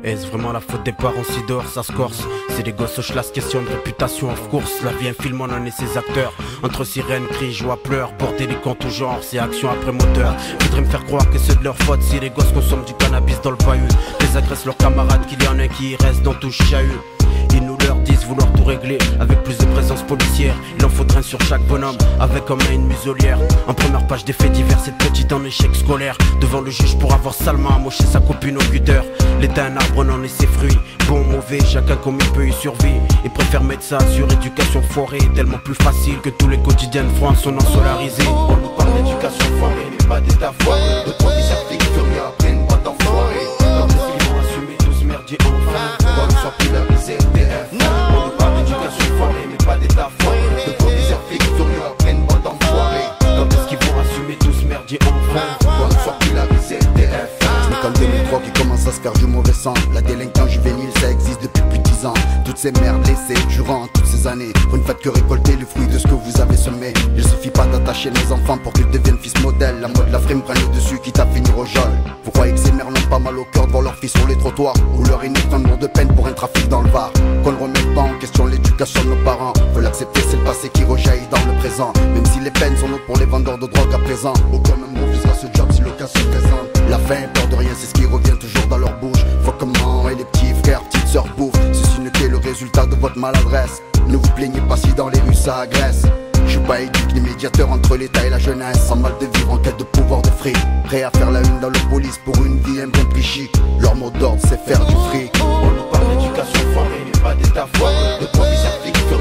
Est-ce vraiment la faute des parents si dehors ça se corse? C'est des gosses au schlass, question de réputation of course. La vie un film, on en est ses acteurs. Entre sirènes, cris, joie, pleurs, porter les comptes au genre, c'est action après moteur. Voudraient me faire croire que c'est de leur faute si les gosses consomment du cannabis dans le bahut. Les agressent leurs camarades, qu'il y en a qui y restent dans tout chahut. Ils nous leur disent vouloir tout régler avec plus de présence policière. Il en faudrait un sur chaque bonhomme avec comme une muselière. En première page des faits divers, cette petite en échec scolaire devant le juge pour avoir salement amoché sa copine au cutter. L'état un arbre n'en est ses fruits. Bon, mauvais, chacun comme il peut y survivre. Il préfère mettre ça sur éducation foirée, tellement plus facile que tous les quotidiens de France sont non solarisés. On nous parle d'éducation foirée, mais pas d'état foiré. De trois dissertés qui furent après une boîte d'enfoirés. Comme les filles vont assumer tous merdier enfin. Comme soit polarisé TF. On nous parle d'éducation foirée, mais pas d'état foiré. De trois dissertés qui furent après une boîte d'enfoirés. Comme est-ce qu'ils vont assumer tous merdier enfin. Comme soit polarisé TF. C'est comme 2003 qui commence à se faire du mauvais sang. La délinquance juvénile, ça existe depuis plus de 10 ans. Toutes ces merdes laissées durant toutes ces années, vous ne faites que récolter le fruit de ce que vous avez semé. Il suffit pas d'attacher nos enfants pour qu'ils deviennent fils modèles. La mode, la frime prend le dessus, quitte à finir au geôle. Vous croyez que ces mères n'ont pas mal au cœur de voir leurs fils sur les trottoirs, ou leur aîné prend lourd de peine pour un trafic dans le Var. Qu'on ne remette pas en question l'éducation de nos parents. Faut l'accepter, c'est le passé qui rejaillit dans le présent. Même si les peines sont lourdes pour les vendeurs de drogue à présent, aucun même refusera ce job si l'occasion se présente. La faim, peur de rien, c'est ce qui revient toujours dans leur bouche. Faut comment et les petits frères, petites sœurs bouffent. Ceci n'est que le résultat de votre maladresse. Ne vous plaignez pas si dans les rues ça agresse. Je suis pas éduque ni médiateur entre l'État et la jeunesse. Sans mal de vivre en quête de pouvoir de fric. Prêt à faire la une dans le police pour une vie un bon prix chic. Leur mot d'ordre c'est faire du fric. On nous parle d'éducation foirée, mais pas d'état foiré. De trois dissertés qui furent